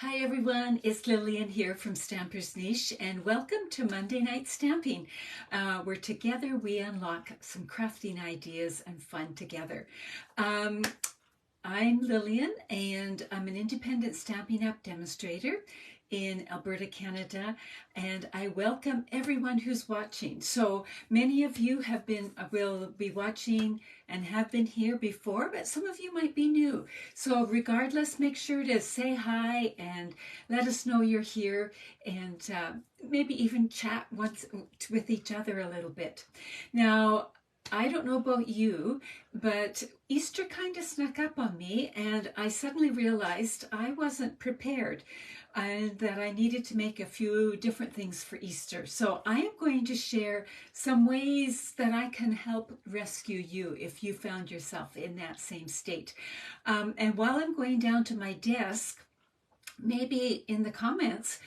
Hi everyone, it's Lillian here from Stamper's Niche and welcome to Monday Night Stamping, where together we unlock some crafting ideas and fun together. Um, I'm Lillian and I'm an independent Stampin' Up! Demonstrator in Alberta, Canada, and I welcome everyone who's watching. So many of you will be watching and have been here before, but some of you might be new. So regardless, make sure to say hi and let us know you're here, and maybe even chat once with each other a little bit. Now, I don't know about you, but Easter kind of snuck up on me, and I suddenly realized I wasn't prepared and that I needed to make a few different things for Easter. So I am going to share some ways that I can help rescue you if you found yourself in that same state. And while I'm going down to my desk, maybe in the comments,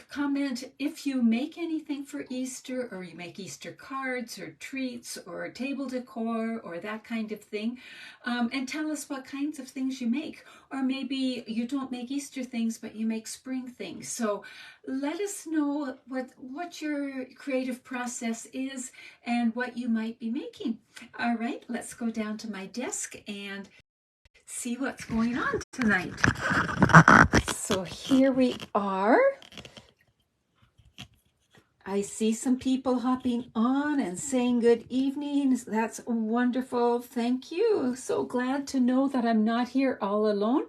comment if you make anything for Easter, or you make Easter cards or treats or table decor or that kind of thing, and tell us what kinds of things you make. Or maybe you don't make Easter things, but you make spring things. So let us know what your creative process is and what you might be making. All right, let's go down to my desk and see what's going on tonight. So here we are. I see some people hopping on and saying good evening. That's wonderful. Thank you. So glad to know that I'm not here all alone.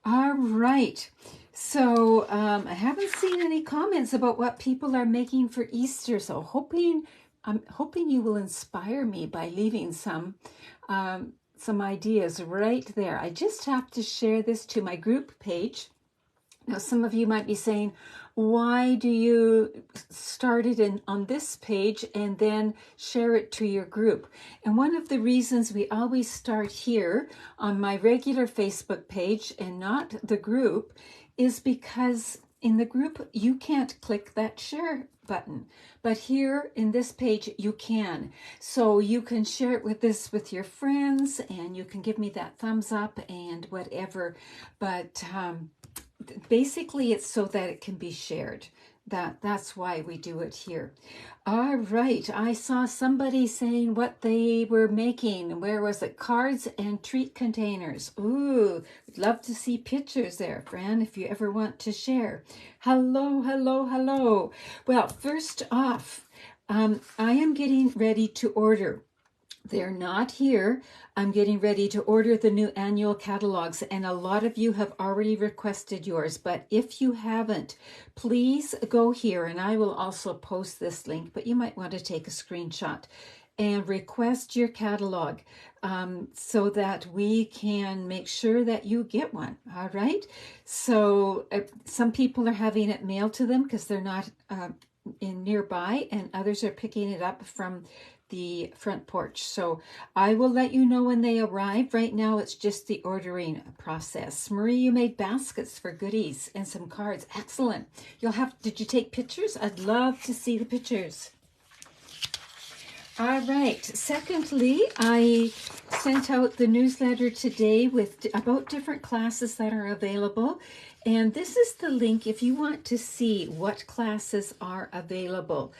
All right. So I haven't seen any comments about what people are making for Easter. So I'm hoping you will inspire me by leaving some ideas right there. I just have to share this to my group page. Now, some of you might be saying, why do you start it on this page and then share it to your group? And one of the reasons we always start here on my regular Facebook page and not the group is because in the group, you can't click that share button, but here in this page you can. So you can share it with your friends, and you can give me that thumbs up and whatever. But basically it's so that it can be shared. That's why we do it here. All right, I saw somebody saying what they were making. Where was it? Cards and treat containers. Ooh, love to see pictures there, Fran, if you ever want to share. Hello, hello, hello. Well, first off, I am getting ready to order. They're not here. I'm getting ready to order the new annual catalogs, and a lot of you have already requested yours. But if you haven't, please go here, and I will also post this link, but you might want to take a screenshot and request your catalog so that we can make sure that you get one. All right. So some people are having it mailed to them because they're not in nearby, and others are picking it up from the front porch. So I will let you know when they arrive. Right now it's just the ordering process. Marie, you made baskets for goodies and some cards. Excellent. Did you take pictures? I'd love to see the pictures. All right. Secondly, I sent out the newsletter today about different classes that are available. And this is the link if you want to see what classes are available.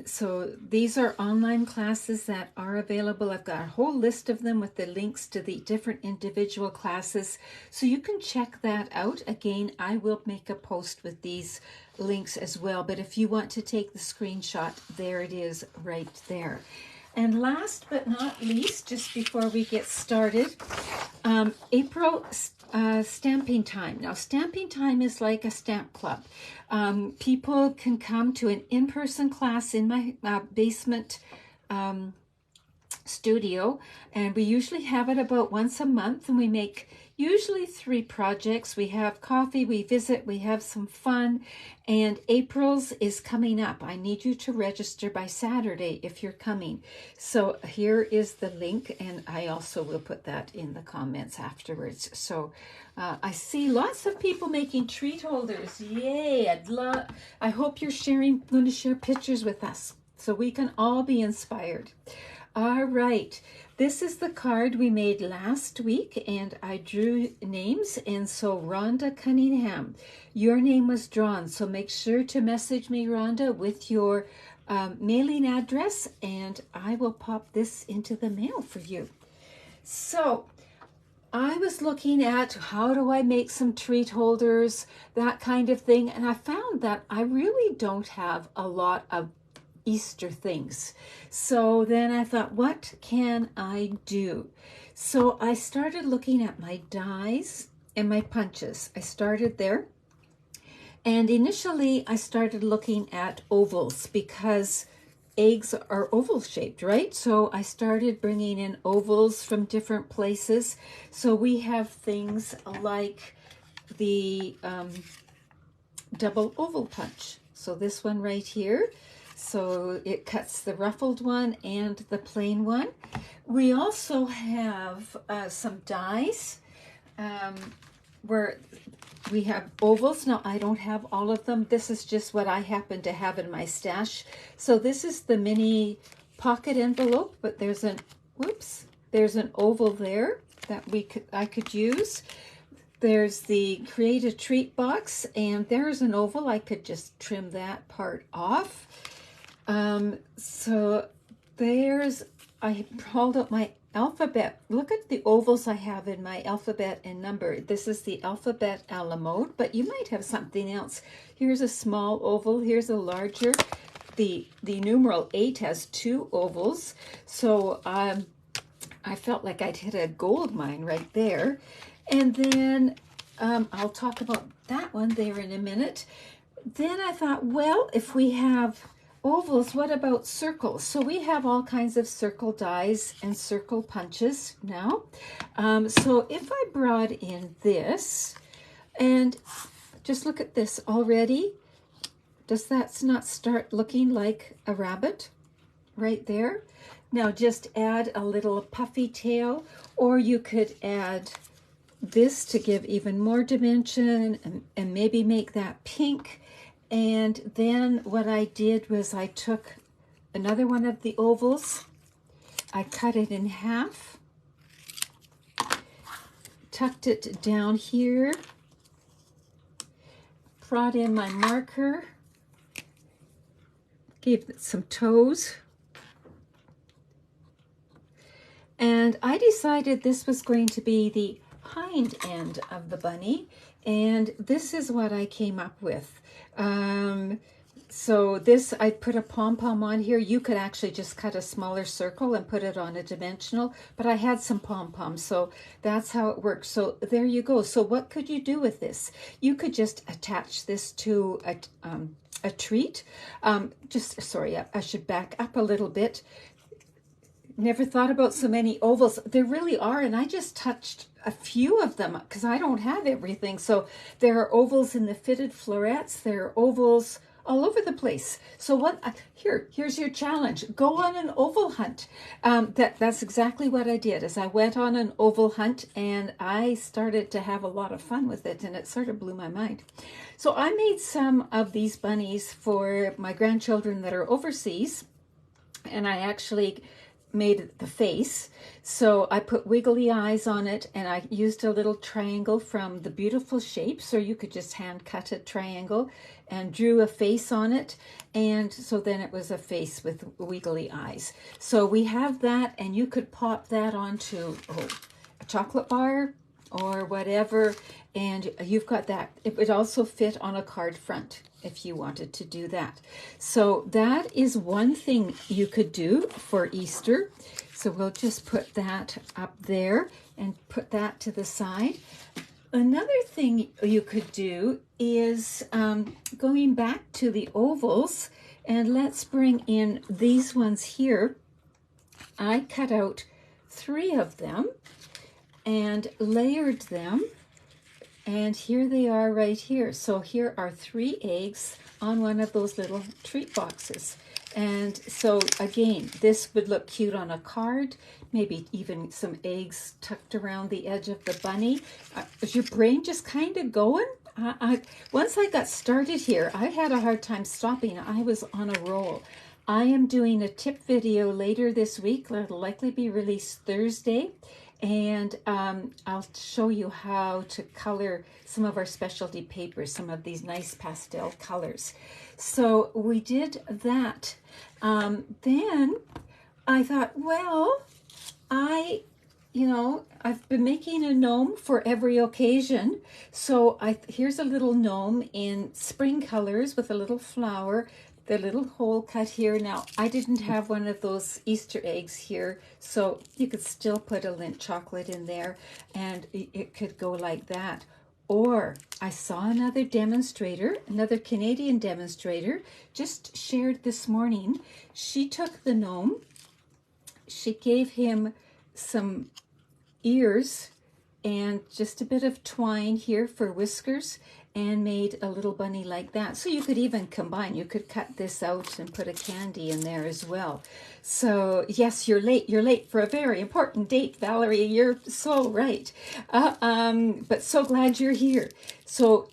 So these are online classes that are available. I've got a whole list of them with the links to the different individual classes. So you can check that out. Again, I will make a post with these links as well. But if you want to take the screenshot, there it is right there. And last but not least, just before we get started, April stamping time. Now, stamping time is like a stamp club. People can come to an in-person class in my basement studio, and we usually have it about once a month, and we make usually 3 projects. We have coffee, we visit, we have some fun, and April's is coming up. I need you to register by Saturday if you're coming. So here is the link, and I also will put that in the comments afterwards. So I see lots of people making treat holders. Yay! I hope you're going to share pictures with us so we can all be inspired. All right. this is the card we made last week, and I drew names. And so Rhonda Cunningham, your name was drawn. So make sure to message me, Rhonda, with your mailing address, and I will pop this into the mail for you. So I was looking at how do I make some treat holders, that kind of thing, and I found that I really don't have a lot of Easter things. So then I thought, what can I do? So I started looking at my dies and my punches. I started there. And initially I started looking at ovals because eggs are oval shaped, right? So I started bringing in ovals from different places. So we have things like the double oval punch. So this one right here. So it cuts the ruffled one and the plain one. We also have some dies where we have ovals. Now, I don't have all of them. This is just what I happen to have in my stash. So this is the mini pocket envelope, but there's an, whoops, there's an oval there that I could use. There's the Create a Treat box, and there's an oval. I could just trim that part off. So there's, I hauled up my alphabet. Look at the ovals I have in my alphabet and number. This is the alphabet a la mode, but you might have something else. Here's a small oval. Here's a larger. The numeral 8 has 2 ovals. So I felt like I'd hit a gold mine right there. And then I'll talk about that one there in a minute. Then I thought, well, if we have ovals, what about circles? So we have all kinds of circle dies and circle punches now. So if I brought in this, and just look at this already, does that not start looking like a rabbit right there? Now just add a little puffy tail, or you could add this to give even more dimension and maybe make that pink. And then what I did was I took another one of the ovals, I cut it in half, tucked it down here, brought in my marker, gave it some toes, and I decided this was going to be the hind end of the bunny, and this is what I came up with. So this, I put a pom-pom on here. You could actually just cut a smaller circle and put it on a dimensional, but I had some pom-poms, so that's how it works. So there you go. So what could you do with this? You could just attach this to a treat. Sorry, I should back up a little bit. Never thought about so many ovals. There really are, and I just touched a few of them because I don't have everything. So there are ovals in the fitted florets. There are ovals all over the place. So here's your challenge. Go on an oval hunt. That's exactly what I did. Is I went on an oval hunt and I started to have a lot of fun with it, and it sort of blew my mind. So I made some of these bunnies for my grandchildren that are overseas, and I actually made the face. So I put wiggly eyes on it, and I used a little triangle from the Beautiful Shapes, or you could just hand cut a triangle, and drew a face on it. And so then it was a face with wiggly eyes. So we have that, and you could pop that onto a chocolate bar or whatever, and you've got that. It would also fit on a card front if you wanted to do that. So that is one thing you could do for Easter. So we'll just put that up there and put that to the side. Another thing you could do is going back to the ovals, and let's bring in these ones here. I cut out 3 of them and layered them, and here they are right here. So here are 3 eggs on one of those little treat boxes. And so again, this would look cute on a card, maybe even some eggs tucked around the edge of the bunny. Is your brain just kind of going? Once I got started here, I had a hard time stopping. I was on a roll. I am doing a tip video later this week. It'll likely be released Thursday. And I'll show you how to color some of our specialty papers, some of these nice pastel colors. So we did that. Then I thought, well, I've been making a gnome for every occasion. So here's a little gnome in spring colors with a little flower, the little hole cut here. Now, I didn't have one of those Easter eggs here, so you could still put a Lindt chocolate in there and it could go like that. Or I saw another demonstrator, another Canadian demonstrator, just shared this morning. She took the gnome, she gave him some ears and just a bit of twine here for whiskers and made a little bunny like that. So you could even combine, you could cut this out and put a candy in there as well. So yes, you're late for a very important date, Valerie, you're so right. But so glad you're here. So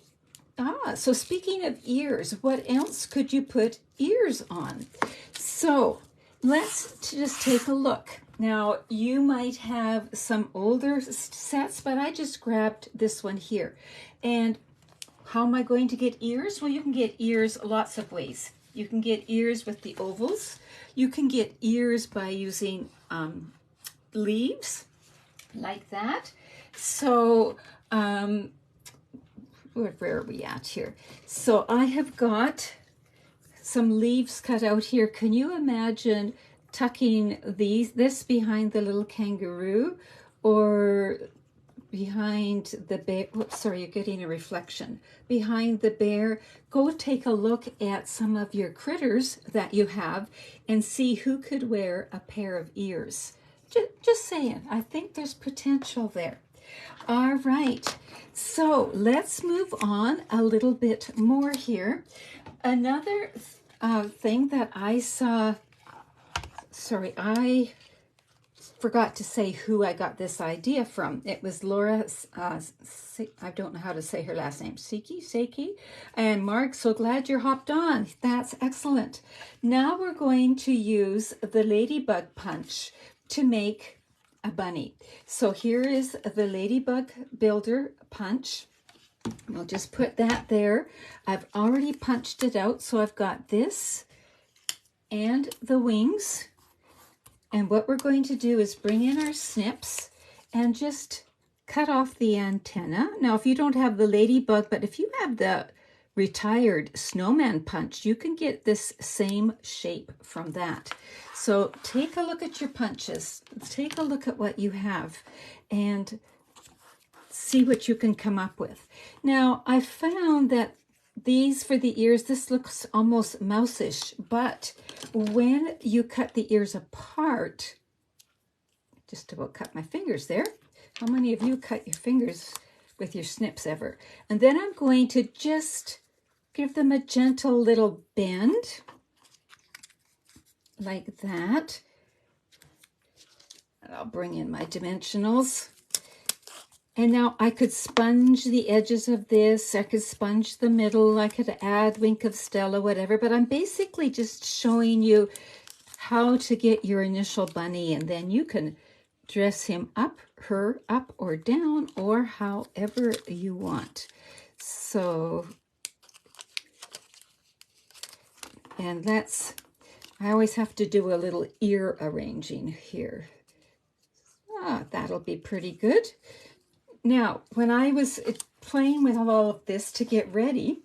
speaking of ears, what else could you put ears on? So let's just take a look. Now, you might have some older sets, but I just grabbed this one here. And how am I going to get ears? Well, you can get ears lots of ways. You can get ears with the ovals. You can get ears by using leaves like that. So, where are we at here? So I have got some leaves cut out here. Can you imagine tucking this behind the little kangaroo or behind the bear? Oops, sorry, you're getting a reflection. Behind the bear. Go take a look at some of your critters that you have and see who could wear a pair of ears. Just saying, I think there's potential there. All right, so let's move on a little bit more here. Another thing that I saw, sorry, I forgot to say who I got this idea from. It was Laura, I don't know how to say her last name, Seiki, and Mark, so glad you're hopped on. That's excellent. Now we're going to use the Ladybug Punch to make a bunny. So here is the Ladybug Builder Punch. I'll just put that there. I've already punched it out, so I've got this and the wings. And what we're going to do is bring in our snips and just cut off the antenna. Now, if you don't have the ladybug, but if you have the retired snowman punch, you can get this same shape from that. So take a look at your punches. Take a look at what you have and see what you can come up with. Now, I found that these for the ears, this looks almost mouse-ish, but when you cut the ears apart, just about cut my fingers there. How many of you cut your fingers with your snips ever? And then I'm going to just give them a gentle little bend like that. And I'll bring in my dimensionals. And now I could sponge the edges of this, I could sponge the middle, I could add Wink of Stella, whatever, but I'm basically just showing you how to get your initial bunny, and then you can dress him up, her up or down, or however you want. So, and I always have to do a little ear arranging here. That'll be pretty good. Now, when I was playing with all of this to get ready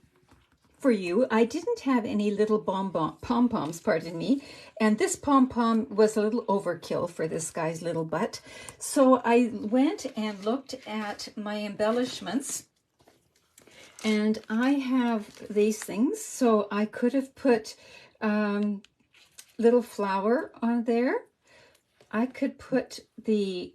for you, I didn't have any little pom-poms, pardon me, and this pom-pom was a little overkill for this guy's little butt. So I went and looked at my embellishments, and I have these things. So I could have put little flower on there. I could put the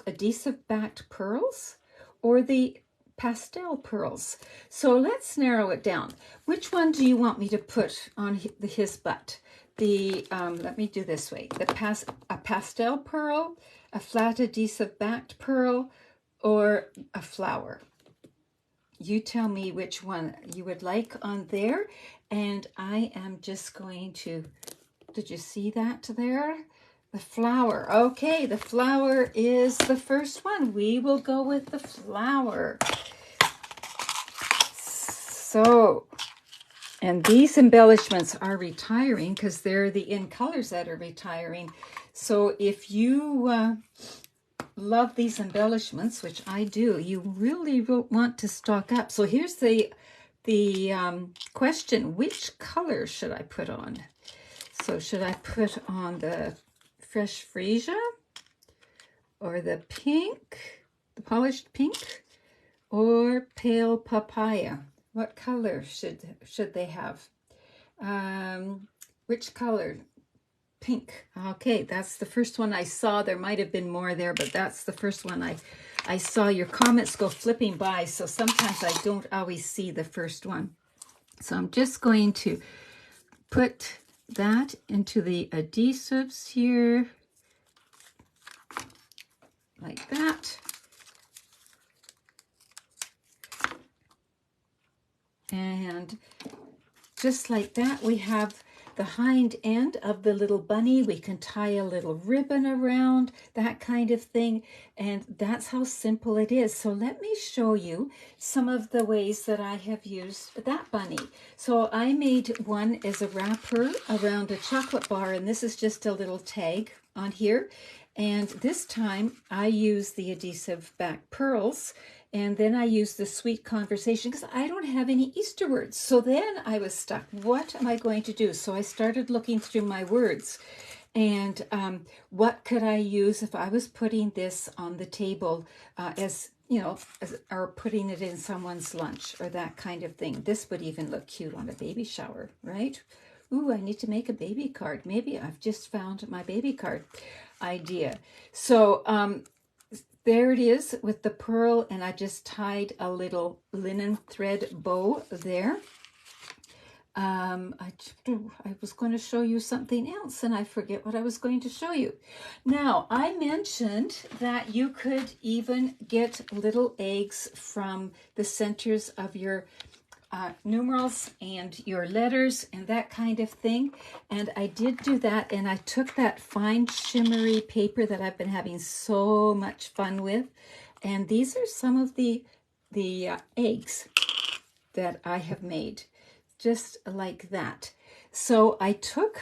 adhesive backed pearls or the pastel pearls. So let's narrow it down. Which one do you want me to put on his butt? The let me do this way. A pastel pearl, a flat adhesive backed pearl, or a flower. You tell me which one you would like on there, and I am just going to Did you see that there? The flower. Okay, the flower is the first one. We will go with the flower. So, and these embellishments are retiring because they're the in colors that are retiring. So if you love these embellishments, which I do, you really want to stock up. So here's the question: which color should I put on? So should I put on the fresh freesia or the pink, the polished pink, or pale papaya? What color should they have? Which color? Pink. Okay, that's the first one I saw. There might have been more there, but that's the first one I saw. Your comments go flipping by, so sometimes I don't always see the first one. So I'm just going to put that into the adhesives here, like that. And just like that, we have the hind end of the little bunny. We can tie a little ribbon around, that kind of thing. And that's how simple it is. So let me show you some of the ways that I have used that bunny. So I made one as a wrapper around a chocolate bar, and this is just a little tag on here. And this time I used the adhesive back pearls, and then I used the sweet conversation because I don't have any Easter words. So then I was stuck. What am I going to do? So I started looking through my words, and what could I use if I was putting this on the table as, you know, or putting it in someone's lunch or that kind of thing. This would even look cute on a baby shower, right? Ooh, I need to make a baby card. Maybe I've just found my baby card idea. So there it is with the pearl, and I just tied a little linen thread bow there. I was going to show you something else, and I forget what I was going to show you. Now, I mentioned that you could even get little eggs from the centers of your numerals and your letters and that kind of thing. And I did do that, and I took that fine shimmery paper that I've been having so much fun with, and these are some of the eggs that I have made, just like that. So I took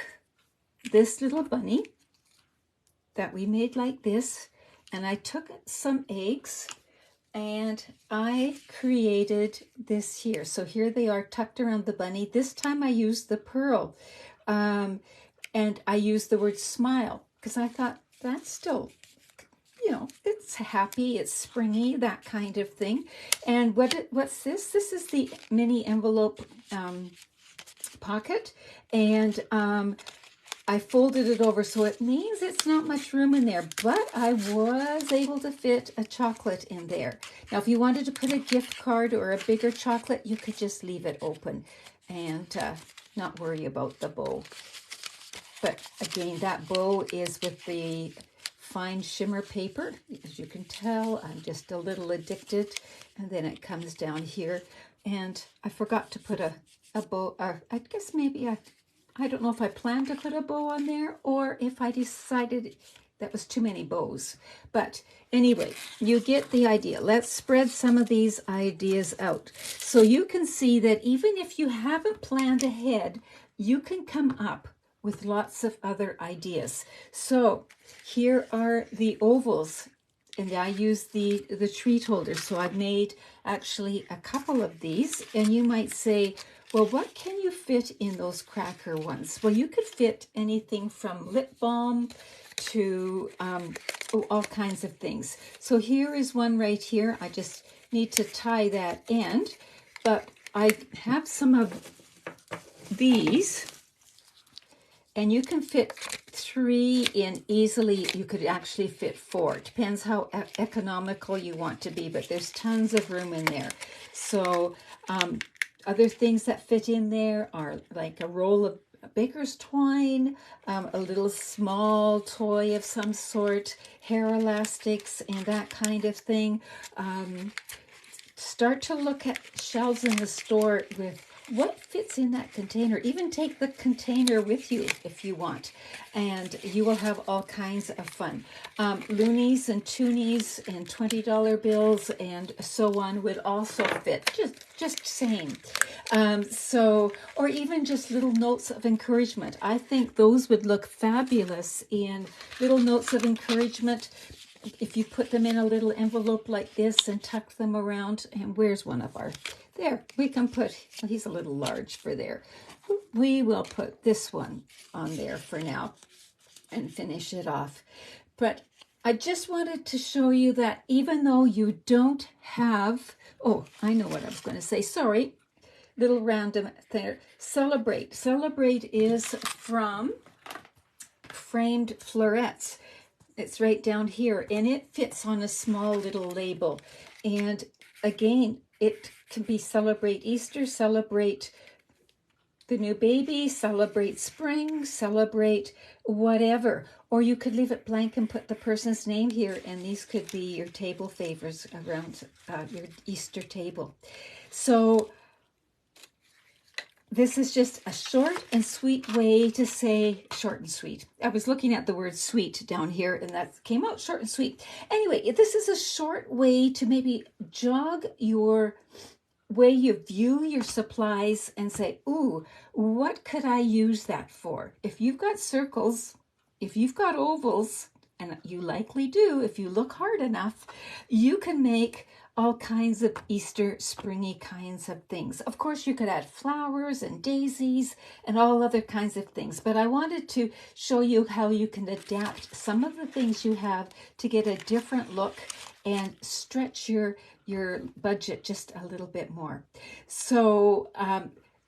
this little bunny that we made like this, and I took some eggs, and I created this here. So here they are tucked around the bunny. This time I used the pearl, and I used the word smile because I thought that's still, you know, it's happy, it's springy, that kind of thing. And what's this? This is the mini envelope pocket, and I folded it over, so it means it's not much room in there, but I was able to fit a chocolate in there. Now, if you wanted to put a gift card or a bigger chocolate, you could just leave it open and not worry about the bow. But again, that bow is with the fine shimmer paper. As you can tell, I'm just a little addicted. And then it comes down here. And I forgot to put a bow, or I guess maybe I don't know if I planned to put a bow on there or if I decided that was too many bows. But anyway, you get the idea. Let's spread some of these ideas out. So you can see that even if you haven't planned ahead, you can come up with lots of other ideas. So here are the ovals, and I use the treat holders. So I've made actually a couple of these, and you might say, well, what can you fit in those cracker ones? Well, you could fit anything from lip balm to all kinds of things. So here is one right here. I just need to tie that end, but I have some of these, and you can fit 3 in easily. You could actually fit 4. It depends how economical you want to be, but there's tons of room in there. So other things that fit in there are like a roll of baker's twine, a little small toy of some sort, hair elastics, and that kind of thing. Start to look at shelves in the store with what fits in that container. Even take the container with you if you want, and you will have all kinds of fun. Loonies and toonies and $20 bills and so on would also fit, just saying. So, or even just little notes of encouragement. I think those would look fabulous in little notes of encouragement. If you put them in a little envelope like this and tuck them around, and where's one of our, there, we can put, well, he's a little large for there. We will put this one on there for now and finish it off. But I just wanted to show you that even though you don't have, oh, I know what I was going to say, sorry, little random thing. Celebrate. Celebrate is from Framed Florets. It's right down here, and it fits on a small little label. And again, it can be celebrate Easter, celebrate the new baby, celebrate spring, celebrate whatever. Or you could leave it blank and put the person's name here, and these could be your table favors around your Easter table. So this is just a short and sweet way to say short and sweet. I was looking at the word sweet down here, and that came out short and sweet. Anyway, this is a short way to maybe jog your way you view your supplies and say, ooh, what could I use that for? If you've got circles, if you've got ovals, and you likely do if you look hard enough, you can make all kinds of Easter springy kinds of things. Of course, you could add flowers and daisies and all other kinds of things, but I wanted to show you how you can adapt some of the things you have to get a different look and stretch your budget just a little bit more. So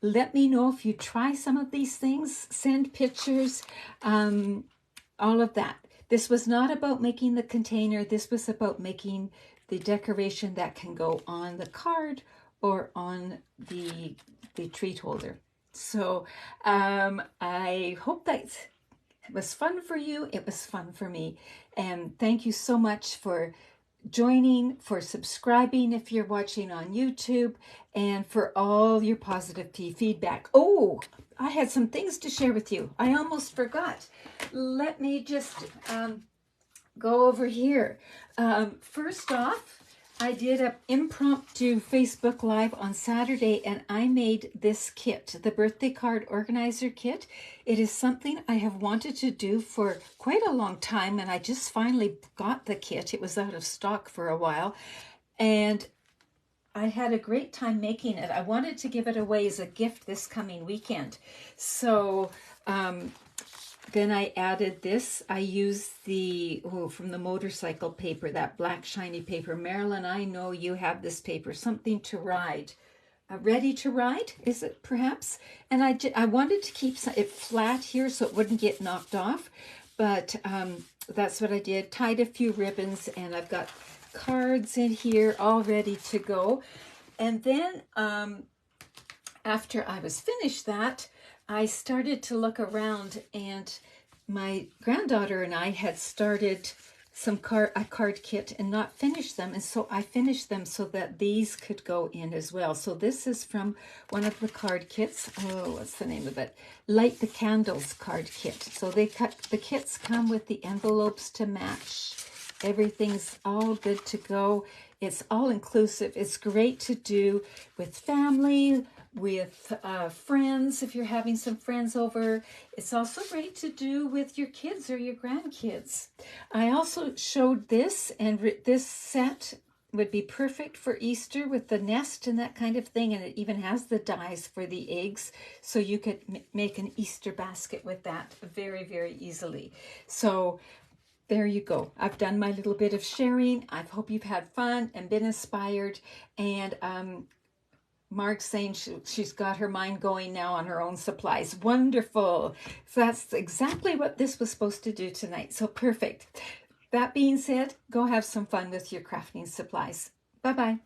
let me know if you try some of these things, send pictures, all of that. This was not about making the container. This was about making the decoration that can go on the card or on the treat holder. So I hope that was fun for you. It was fun for me. And thank you so much for joining, for subscribing if you're watching on YouTube, and for all your positive feedback. Oh, I had some things to share with you. I almost forgot. Let me just go over here. First off, I did an impromptu Facebook Live on Saturday, and I made this kit, the birthday card organizer kit. It is something I have wanted to do for quite a long time, and I just finally got the kit. It was out of stock for a while, and I had a great time making it. I wanted to give it away as a gift this coming weekend. So then I added this. I used from the motorcycle paper, that black shiny paper. Marilyn, I know you have this paper, Something to Ride. Ready to Ride, is it perhaps? And I wanted to keep it flat here so it wouldn't get knocked off. But that's what I did. Tied a few ribbons, and I've got cards in here all ready to go. And then after I was finished that, I started to look around, and my granddaughter and I had started a card kit and not finished them, and so I finished them so that these could go in as well. So this is from one of the card kits. Oh, what's the name of it? Light the Candles card kit. So the kits come with the envelopes to match. Everything's all good to go. It's all inclusive. It's great to do with family, with friends, if you're having some friends over. It's also great to do with your kids or your grandkids. I also showed this, and this set would be perfect for Easter with the nest and that kind of thing, and it even has the dies for the eggs, so you could make an Easter basket with that very, very easily. So there you go. I've done my little bit of sharing. I hope you've had fun and been inspired, and Mark's saying she's got her mind going now on her own supplies. Wonderful. So that's exactly what this was supposed to do tonight. So perfect. That being said, go have some fun with your crafting supplies. Bye-bye.